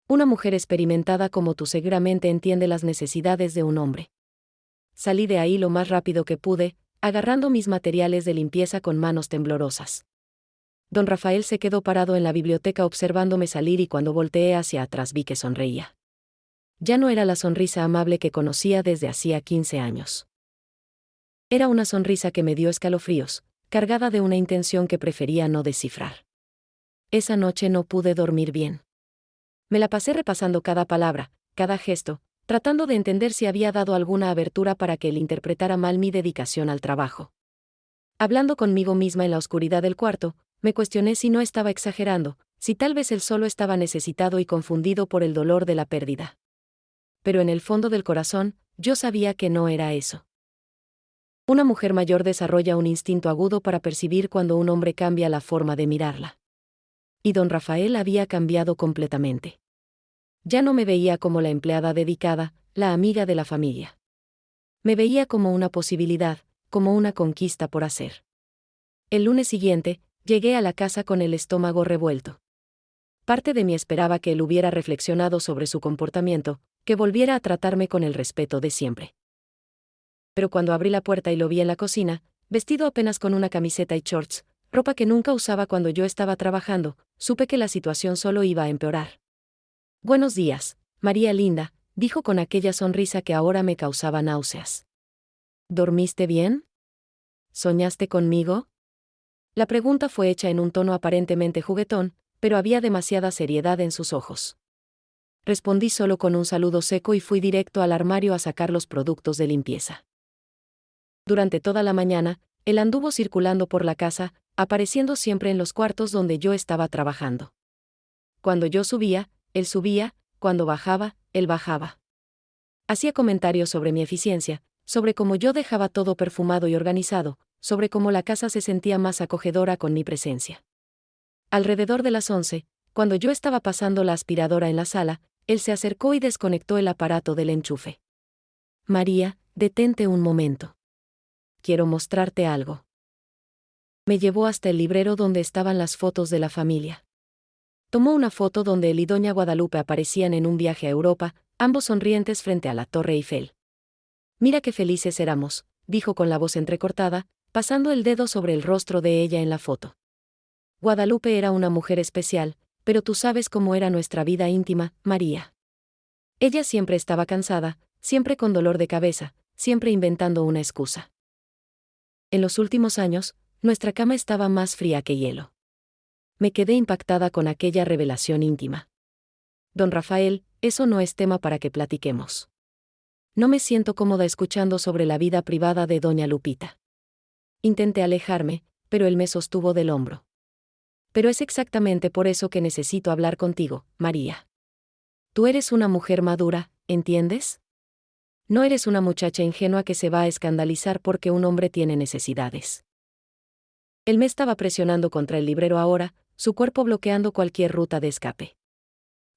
Una mujer experimentada como tú seguramente entiende las necesidades de un hombre. Salí de ahí lo más rápido que pude, agarrando mis materiales de limpieza con manos temblorosas. Don Rafael se quedó parado en la biblioteca observándome salir y cuando volteé hacia atrás vi que sonreía. Ya no era la sonrisa amable que conocía desde hacía 15 años. Era una sonrisa que me dio escalofríos, cargada de una intención que prefería no descifrar. Esa noche no pude dormir bien. Me la pasé repasando cada palabra, cada gesto, tratando de entender si había dado alguna abertura para que él interpretara mal mi dedicación al trabajo. Hablando conmigo misma en la oscuridad del cuarto, me cuestioné si no estaba exagerando, si tal vez él solo estaba necesitado y confundido por el dolor de la pérdida. Pero en el fondo del corazón, yo sabía que no era eso. Una mujer mayor desarrolla un instinto agudo para percibir cuando un hombre cambia la forma de mirarla. Y don Rafael había cambiado completamente. Ya no me veía como la empleada dedicada, la amiga de la familia. Me veía como una posibilidad, como una conquista por hacer. El lunes siguiente, llegué a la casa con el estómago revuelto. Parte de mí esperaba que él hubiera reflexionado sobre su comportamiento, que volviera a tratarme con el respeto de siempre. Pero cuando abrí la puerta y lo vi en la cocina, vestido apenas con una camiseta y shorts, ropa que nunca usaba cuando yo estaba trabajando, supe que la situación solo iba a empeorar. «Buenos días, María linda», dijo con aquella sonrisa que ahora me causaba náuseas. «¿Dormiste bien? ¿Soñaste conmigo?». La pregunta fue hecha en un tono aparentemente juguetón, pero había demasiada seriedad en sus ojos. Respondí solo con un saludo seco y fui directo al armario a sacar los productos de limpieza. Durante toda la mañana, él anduvo circulando por la casa, apareciendo siempre en los cuartos donde yo estaba trabajando. Cuando yo subía, él subía, cuando bajaba, él bajaba. Hacía comentarios sobre mi eficiencia, sobre cómo yo dejaba todo perfumado y organizado, sobre cómo la casa se sentía más acogedora con mi presencia. Alrededor de las 11, cuando yo estaba pasando la aspiradora en la sala, él se acercó y desconectó el aparato del enchufe. «María, detente un momento. Quiero mostrarte algo». Me llevó hasta el librero donde estaban las fotos de la familia. Tomó una foto donde él y doña Guadalupe aparecían en un viaje a Europa, ambos sonrientes frente a la Torre Eiffel. «Mira qué felices éramos», dijo con la voz entrecortada, pasando el dedo sobre el rostro de ella en la foto. «Guadalupe era una mujer especial, pero tú sabes cómo era nuestra vida íntima, María. Ella siempre estaba cansada, siempre con dolor de cabeza, siempre inventando una excusa. En los últimos años, nuestra cama estaba más fría que hielo». Me quedé impactada con aquella revelación íntima. «Don Rafael, eso no es tema para que platiquemos. No me siento cómoda escuchando sobre la vida privada de doña Lupita». Intenté alejarme, pero él me sostuvo del hombro. «Pero es exactamente por eso que necesito hablar contigo, María. Tú eres una mujer madura, ¿entiendes? No eres una muchacha ingenua que se va a escandalizar porque un hombre tiene necesidades». Él me estaba presionando contra el librero ahora, su cuerpo bloqueando cualquier ruta de escape.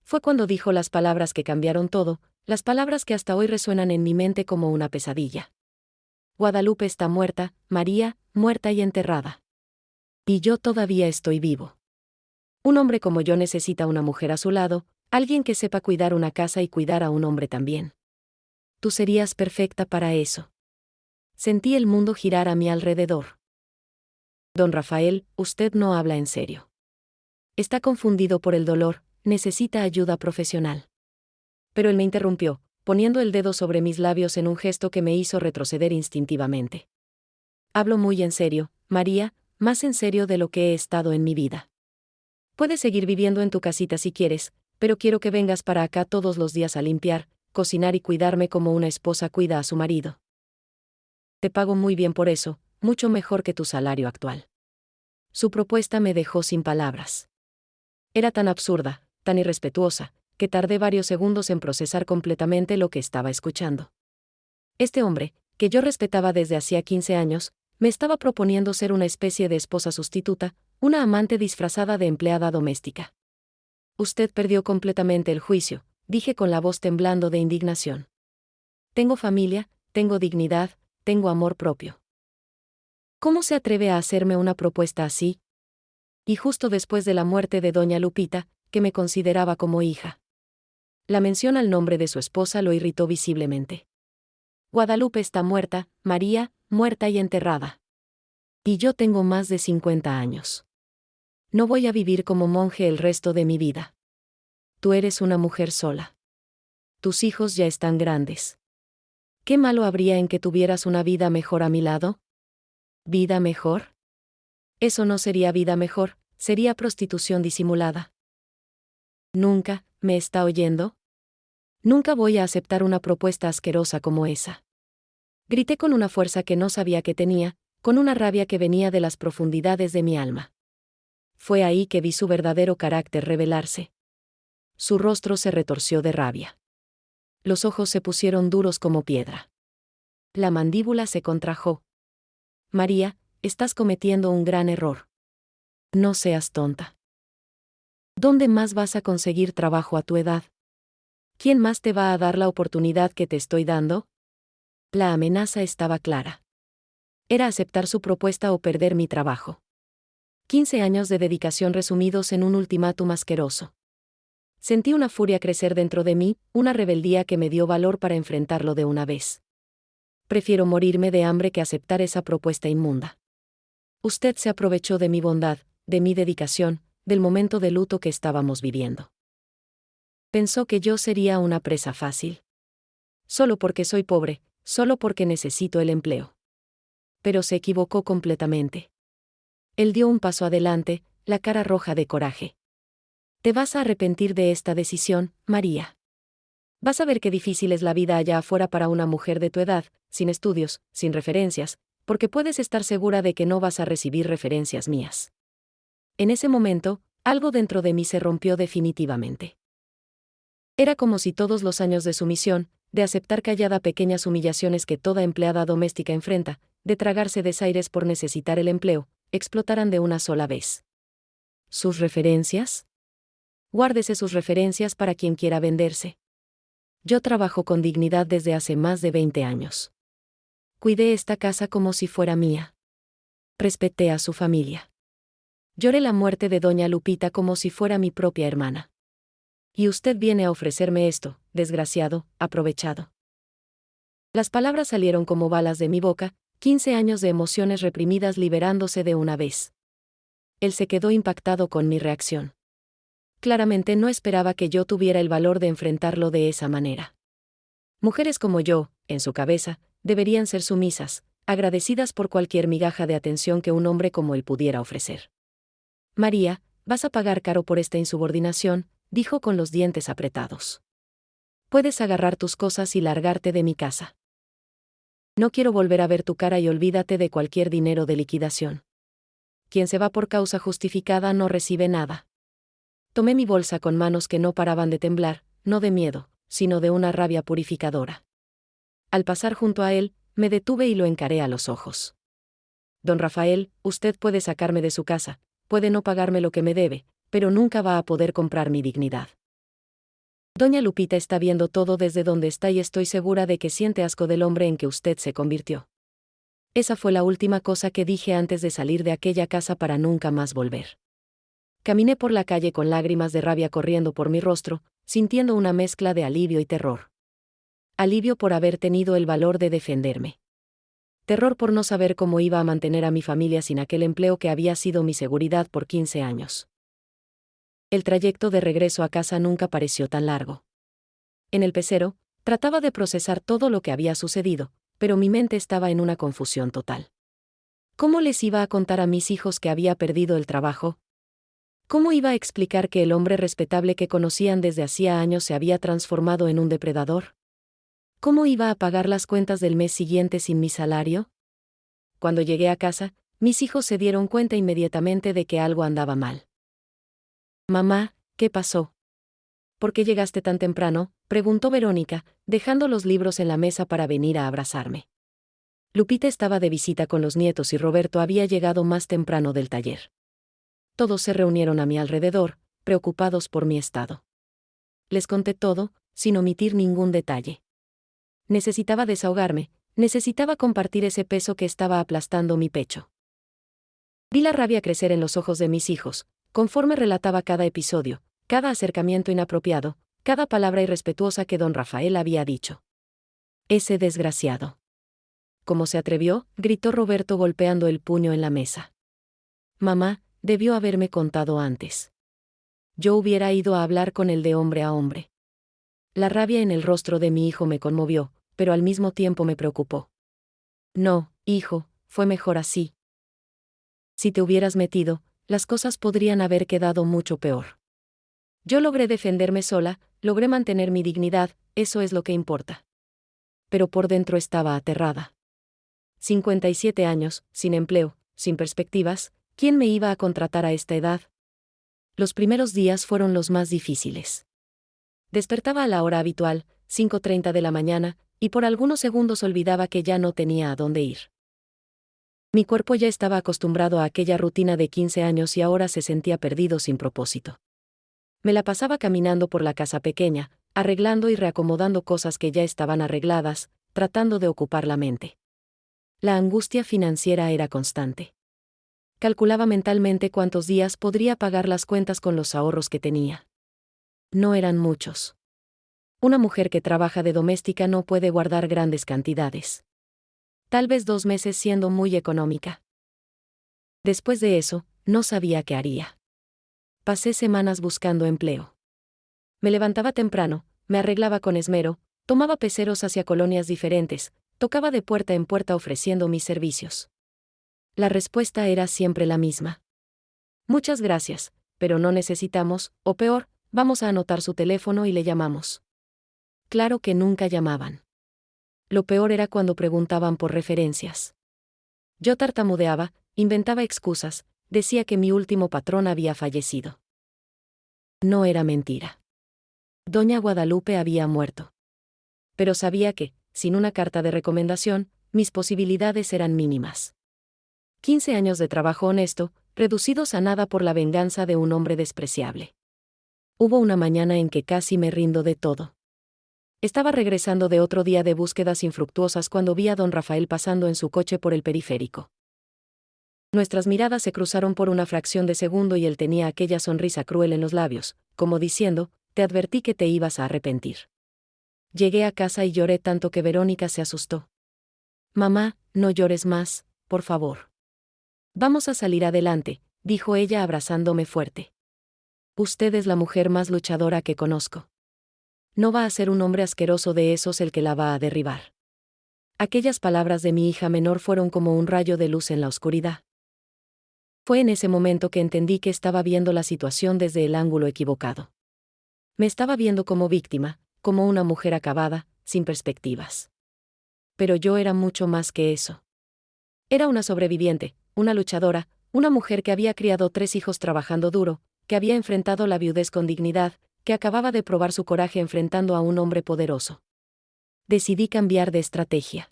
Fue cuando dijo las palabras que cambiaron todo, las palabras que hasta hoy resuenan en mi mente como una pesadilla. «Guadalupe está muerta, María, muerta y enterrada. Y yo todavía estoy vivo. Un hombre como yo necesita una mujer a su lado, alguien que sepa cuidar una casa y cuidar a un hombre también. Tú serías perfecta para eso». Sentí el mundo girar a mi alrededor. «Don Rafael, usted no habla en serio. Está confundido por el dolor, necesita ayuda profesional». Pero él me interrumpió, poniendo el dedo sobre mis labios en un gesto que me hizo retroceder instintivamente. «Hablo muy en serio, María, más en serio de lo que he estado en mi vida. Puedes seguir viviendo en tu casita si quieres, pero quiero que vengas para acá todos los días a limpiar, cocinar y cuidarme como una esposa cuida a su marido. Te pago muy bien por eso, mucho mejor que tu salario actual». Su propuesta me dejó sin palabras. Era tan absurda, tan irrespetuosa, que tardé varios segundos en procesar completamente lo que estaba escuchando. Este hombre, que yo respetaba desde hacía 15 años, me estaba proponiendo ser una especie de esposa sustituta, una amante disfrazada de empleada doméstica. «Usted perdió completamente el juicio», dije con la voz temblando de indignación. «Tengo familia, tengo dignidad, tengo amor propio. ¿Cómo se atreve a hacerme una propuesta así? Y justo después de la muerte de doña Lupita, que me consideraba como hija. La mención al nombre de su esposa lo irritó visiblemente. Guadalupe está muerta, María, muerta y enterrada. Y yo tengo más de 50 años. No voy a vivir como monje el resto de mi vida. Tú eres una mujer sola. Tus hijos ya están grandes. ¿Qué malo habría en que tuvieras una vida mejor a mi lado? ¿Vida mejor? Eso no sería vida mejor, sería prostitución disimulada. Nunca, ¿me está oyendo? Nunca voy a aceptar una propuesta asquerosa como esa. Grité con una fuerza que no sabía que tenía, con una rabia que venía de las profundidades de mi alma. Fue ahí que vi su verdadero carácter revelarse. Su rostro se retorció de rabia. Los ojos se pusieron duros como piedra. La mandíbula se contrajo. María, estás cometiendo un gran error. No seas tonta. ¿Dónde más vas a conseguir trabajo a tu edad? ¿Quién más te va a dar la oportunidad que te estoy dando? La amenaza estaba clara. Era aceptar su propuesta o perder mi trabajo. 15 años de dedicación resumidos en un ultimátum asqueroso. Sentí una furia crecer dentro de mí, una rebeldía que me dio valor para enfrentarlo de una vez. Prefiero morirme de hambre que aceptar esa propuesta inmunda. Usted se aprovechó de mi bondad, de mi dedicación, del momento de luto que estábamos viviendo. Pensó que yo sería una presa fácil. Solo porque soy pobre, solo porque necesito el empleo. Pero se equivocó completamente. Él dio un paso adelante, la cara roja de coraje. Te vas a arrepentir de esta decisión, María. Vas a ver qué difícil es la vida allá afuera para una mujer de tu edad, sin estudios, sin referencias, porque puedes estar segura de que no vas a recibir referencias mías. En ese momento, algo dentro de mí se rompió definitivamente. Era como si todos los años de sumisión, de aceptar callada pequeñas humillaciones que toda empleada doméstica enfrenta, de tragarse desaires por necesitar el empleo, explotaran de una sola vez. ¿Sus referencias? Guárdese sus referencias para quien quiera venderse. Yo trabajo con dignidad desde hace más de 20 años. Cuidé esta casa como si fuera mía. Respeté a su familia. Lloré la muerte de doña Lupita como si fuera mi propia hermana. Y usted viene a ofrecerme esto, desgraciado, aprovechado. Las palabras salieron como balas de mi boca, 15 años de emociones reprimidas liberándose de una vez. Él se quedó impactado con mi reacción. Claramente no esperaba que yo tuviera el valor de enfrentarlo de esa manera. Mujeres como yo, en su cabeza, deberían ser sumisas, agradecidas por cualquier migaja de atención que un hombre como él pudiera ofrecer. María, vas a pagar caro por esta insubordinación, dijo con los dientes apretados. Puedes agarrar tus cosas y largarte de mi casa. No quiero volver a ver tu cara y olvídate de cualquier dinero de liquidación. Quien se va por causa justificada no recibe nada. Tomé mi bolsa con manos que no paraban de temblar, no de miedo, sino de una rabia purificadora. Al pasar junto a él, me detuve y lo encaré a los ojos. Don Rafael, usted puede sacarme de su casa, puede no pagarme lo que me debe, pero nunca va a poder comprar mi dignidad. Doña Lupita está viendo todo desde donde está y estoy segura de que siente asco del hombre en que usted se convirtió. Esa fue la última cosa que dije antes de salir de aquella casa para nunca más volver. Caminé por la calle con lágrimas de rabia corriendo por mi rostro, sintiendo una mezcla de alivio y terror. Alivio por haber tenido el valor de defenderme. Terror por no saber cómo iba a mantener a mi familia sin aquel empleo que había sido mi seguridad por 15 años. El trayecto de regreso a casa nunca pareció tan largo. En el pecero, trataba de procesar todo lo que había sucedido, pero mi mente estaba en una confusión total. ¿Cómo les iba a contar a mis hijos que había perdido el trabajo? ¿Cómo iba a explicar que el hombre respetable que conocían desde hacía años se había transformado en un depredador? ¿Cómo iba a pagar las cuentas del mes siguiente sin mi salario? Cuando llegué a casa, mis hijos se dieron cuenta inmediatamente de que algo andaba mal. Mamá, ¿qué pasó? ¿Por qué llegaste tan temprano?, preguntó Verónica, dejando los libros en la mesa para venir a abrazarme. Lupita estaba de visita con los nietos y Roberto había llegado más temprano del taller. Todos se reunieron a mi alrededor, preocupados por mi estado. Les conté todo, sin omitir ningún detalle. Necesitaba desahogarme, Necesitaba compartir ese peso que estaba aplastando mi pecho. Vi la rabia crecer en los ojos de mis hijos, conforme relataba cada episodio, cada acercamiento inapropiado, cada palabra irrespetuosa que don Rafael había dicho. Ese desgraciado. ¿Cómo se atrevió?, gritó Roberto golpeando el puño en la mesa. Mamá, debió haberme contado antes. Yo hubiera ido a hablar con él de hombre a hombre. La rabia en el rostro de mi hijo me conmovió, pero al mismo tiempo me preocupó. No, hijo, fue mejor así. Si te hubieras metido, las cosas podrían haber quedado mucho peor. Yo logré defenderme sola, logré mantener mi dignidad, eso es lo que importa. Pero por dentro estaba aterrada. 57 años, sin empleo, sin perspectivas, ¿quién me iba a contratar a esta edad? Los primeros días fueron los más difíciles. Despertaba a la hora habitual, 5:30 de la mañana, y por algunos segundos olvidaba que ya no tenía a dónde ir. Mi cuerpo ya estaba acostumbrado a aquella rutina de 15 años y ahora se sentía perdido sin propósito. Me la pasaba caminando por la casa pequeña, arreglando y reacomodando cosas que ya estaban arregladas, tratando de ocupar la mente. La angustia financiera era constante. Calculaba mentalmente cuántos días podría pagar las cuentas con los ahorros que tenía. No eran muchos. Una mujer que trabaja de doméstica no puede guardar grandes cantidades. Tal vez 2 meses siendo muy económica. Después de eso, no sabía qué haría. Pasé semanas buscando empleo. Me levantaba temprano, me arreglaba con esmero, tomaba peceros hacia colonias diferentes, tocaba de puerta en puerta ofreciendo mis servicios. La respuesta era siempre la misma. Muchas gracias, pero no necesitamos, o peor, vamos a anotar su teléfono y le llamamos. Claro que nunca llamaban. Lo peor era cuando preguntaban por referencias. Yo tartamudeaba, inventaba excusas, decía que mi último patrón había fallecido. No era mentira. Doña Guadalupe había muerto. Pero sabía que, sin una carta de recomendación, mis posibilidades eran mínimas. 15 años de trabajo honesto, reducidos a nada por la venganza de un hombre despreciable. Hubo una mañana en que casi me rindo de todo. Estaba regresando de otro día de búsquedas infructuosas cuando vi a don Rafael pasando en su coche por el periférico. Nuestras miradas se cruzaron por una fracción de segundo y él tenía aquella sonrisa cruel en los labios, como diciendo, te advertí que te ibas a arrepentir. Llegué a casa y lloré tanto que Verónica se asustó. Mamá, no llores más, por favor. Vamos a salir adelante, dijo ella abrazándome fuerte. Usted es la mujer más luchadora que conozco. No va a ser un hombre asqueroso de esos el que la va a derribar. Aquellas palabras de mi hija menor fueron como un rayo de luz en la oscuridad. Fue en ese momento que entendí que estaba viendo la situación desde el ángulo equivocado. Me estaba viendo como víctima, como una mujer acabada, sin perspectivas. Pero yo era mucho más que eso. Era una sobreviviente, una luchadora, una mujer que había criado 3 hijos trabajando duro, que había enfrentado la viudez con dignidad, que acababa de probar su coraje enfrentando a un hombre poderoso. Decidí cambiar de estrategia.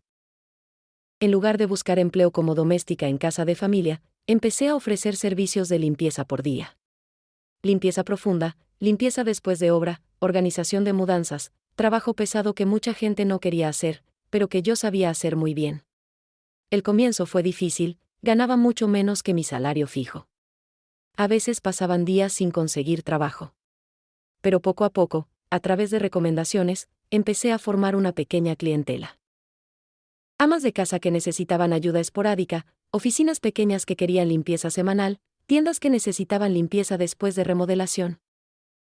En lugar de buscar empleo como doméstica en casa de familia, empecé a ofrecer servicios de limpieza por día. Limpieza profunda, limpieza después de obra, organización de mudanzas, trabajo pesado que mucha gente no quería hacer, pero que yo sabía hacer muy bien. El comienzo fue difícil, ganaba mucho menos que mi salario fijo. A veces pasaban días sin conseguir trabajo. Pero poco a poco, a través de recomendaciones, empecé a formar una pequeña clientela. Amas de casa que necesitaban ayuda esporádica, oficinas pequeñas que querían limpieza semanal, tiendas que necesitaban limpieza después de remodelación.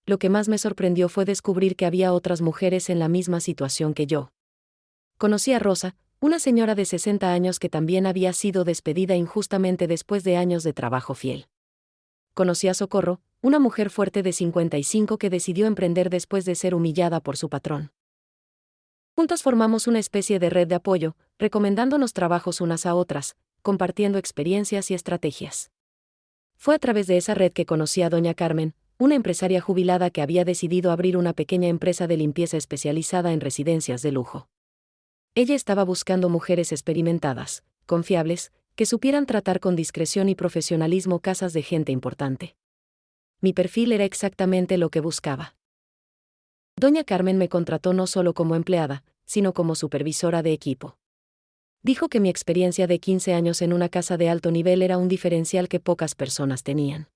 Lo que más me sorprendió fue descubrir que había otras mujeres en la misma situación que yo. Conocí a Rosa, una señora de 60 años que también había sido despedida injustamente después de años de trabajo fiel. Conocí a Socorro, una mujer fuerte de 55 que decidió emprender después de ser humillada por su patrón. Juntas formamos una especie de red de apoyo, recomendándonos trabajos unas a otras, compartiendo experiencias y estrategias. Fue a través de esa red que conocí a doña Carmen, una empresaria jubilada que había decidido abrir una pequeña empresa de limpieza especializada en residencias de lujo. Ella estaba buscando mujeres experimentadas, confiables, que supieran tratar con discreción y profesionalismo casas de gente importante. Mi perfil era exactamente lo que buscaba. Doña Carmen me contrató no solo como empleada, sino como supervisora de equipo. Dijo que mi experiencia de 15 años en una casa de alto nivel era un diferencial que pocas personas tenían.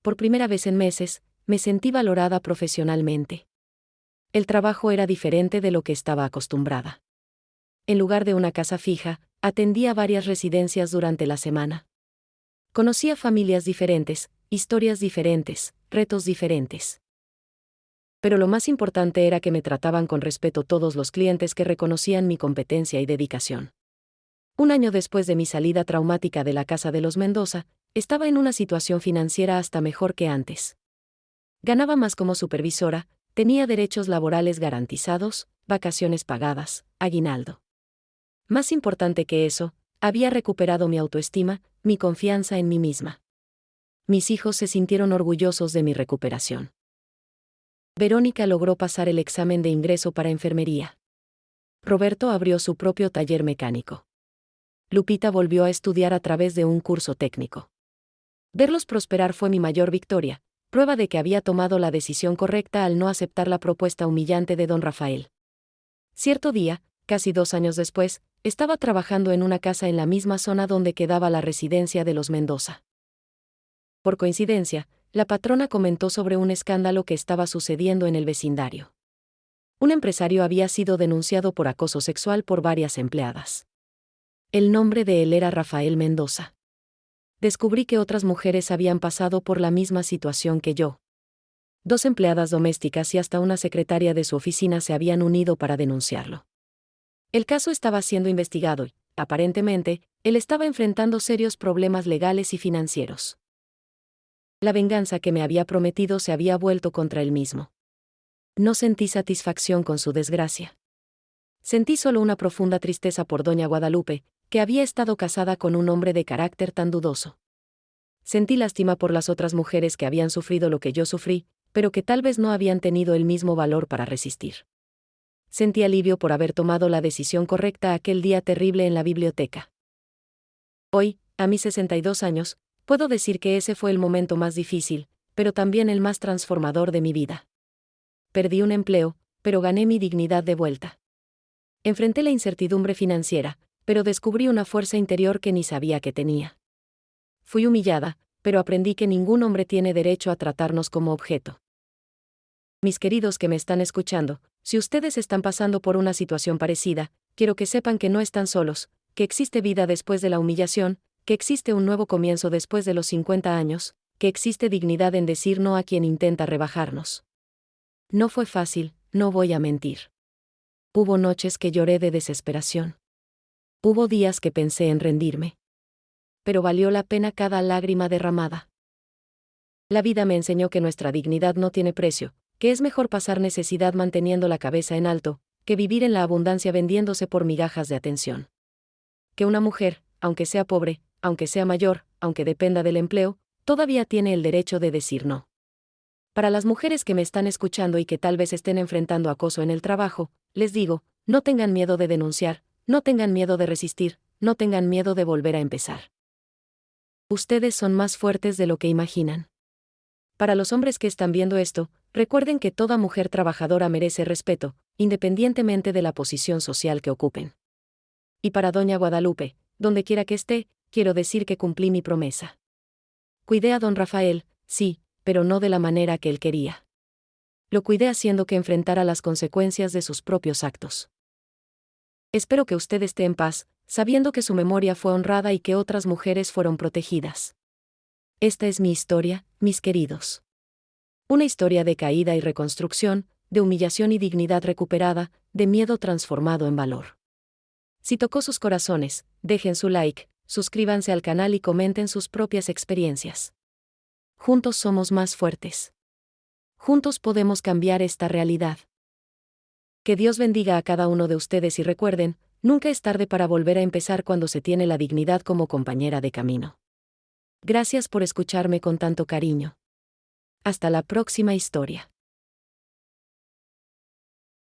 Por primera vez en meses, me sentí valorada profesionalmente. El trabajo era diferente de lo que estaba acostumbrada. En lugar de una casa fija, atendía varias residencias durante la semana. Conocía familias diferentes, historias diferentes, retos diferentes. Pero lo más importante era que me trataban con respeto todos los clientes que reconocían mi competencia y dedicación. Un año después de mi salida traumática de la casa de los Mendoza, estaba en una situación financiera hasta mejor que antes. Ganaba más como supervisora, tenía derechos laborales garantizados, vacaciones pagadas, aguinaldo. Más importante que eso, había recuperado mi autoestima, mi confianza en mí misma. Mis hijos se sintieron orgullosos de mi recuperación. Verónica logró pasar el examen de ingreso para enfermería. Roberto abrió su propio taller mecánico. Lupita volvió a estudiar a través de un curso técnico. Verlos prosperar fue mi mayor victoria, prueba de que había tomado la decisión correcta al no aceptar la propuesta humillante de don Rafael. Cierto día, casi 2 años después, estaba trabajando en una casa en la misma zona donde quedaba la residencia de los Mendoza. Por coincidencia, la patrona comentó sobre un escándalo que estaba sucediendo en el vecindario. Un empresario había sido denunciado por acoso sexual por varias empleadas. El nombre de él era Rafael Mendoza. Descubrí que otras mujeres habían pasado por la misma situación que yo. 2 empleadas domésticas y hasta una secretaria de su oficina se habían unido para denunciarlo. El caso estaba siendo investigado y, aparentemente, él estaba enfrentando serios problemas legales y financieros. La venganza que me había prometido se había vuelto contra él mismo. No sentí satisfacción con su desgracia. Sentí solo una profunda tristeza por doña Guadalupe, que había estado casada con un hombre de carácter tan dudoso. Sentí lástima por las otras mujeres que habían sufrido lo que yo sufrí, pero que tal vez no habían tenido el mismo valor para resistir. Sentí alivio por haber tomado la decisión correcta aquel día terrible en la biblioteca. Hoy, a mis 62 años, puedo decir que ese fue el momento más difícil, pero también el más transformador de mi vida. Perdí un empleo, pero gané mi dignidad de vuelta. Enfrenté la incertidumbre financiera, pero descubrí una fuerza interior que ni sabía que tenía. Fui humillada, pero aprendí que ningún hombre tiene derecho a tratarnos como objeto. Mis queridos que me están escuchando, si ustedes están pasando por una situación parecida, quiero que sepan que no están solos, que existe vida después de la humillación, que existe un nuevo comienzo después de los 50 años, que existe dignidad en decir no a quien intenta rebajarnos. No fue fácil, no voy a mentir. Hubo noches que lloré de desesperación. Hubo días que pensé en rendirme. Pero valió la pena cada lágrima derramada. La vida me enseñó que nuestra dignidad no tiene precio, que es mejor pasar necesidad manteniendo la cabeza en alto, que vivir en la abundancia vendiéndose por migajas de atención. Que una mujer, aunque sea pobre, aunque sea mayor, aunque dependa del empleo, todavía tiene el derecho de decir no. Para las mujeres que me están escuchando y que tal vez estén enfrentando acoso en el trabajo, les digo, no tengan miedo de denunciar, no tengan miedo de resistir, no tengan miedo de volver a empezar. Ustedes son más fuertes de lo que imaginan. Para los hombres que están viendo esto, recuerden que toda mujer trabajadora merece respeto, independientemente de la posición social que ocupen. Y para doña Guadalupe, donde quiera que esté, quiero decir que cumplí mi promesa. Cuidé a don Rafael, sí, pero no de la manera que él quería. Lo cuidé haciendo que enfrentara las consecuencias de sus propios actos. Espero que usted esté en paz, sabiendo que su memoria fue honrada y que otras mujeres fueron protegidas. Esta es mi historia, mis queridos. Una historia de caída y reconstrucción, de humillación y dignidad recuperada, de miedo transformado en valor. Si tocó sus corazones, dejen su like, suscríbanse al canal y comenten sus propias experiencias. Juntos somos más fuertes. Juntos podemos cambiar esta realidad. Que Dios bendiga a cada uno de ustedes y recuerden, nunca es tarde para volver a empezar cuando se tiene la dignidad como compañera de camino. Gracias por escucharme con tanto cariño. Hasta la próxima historia.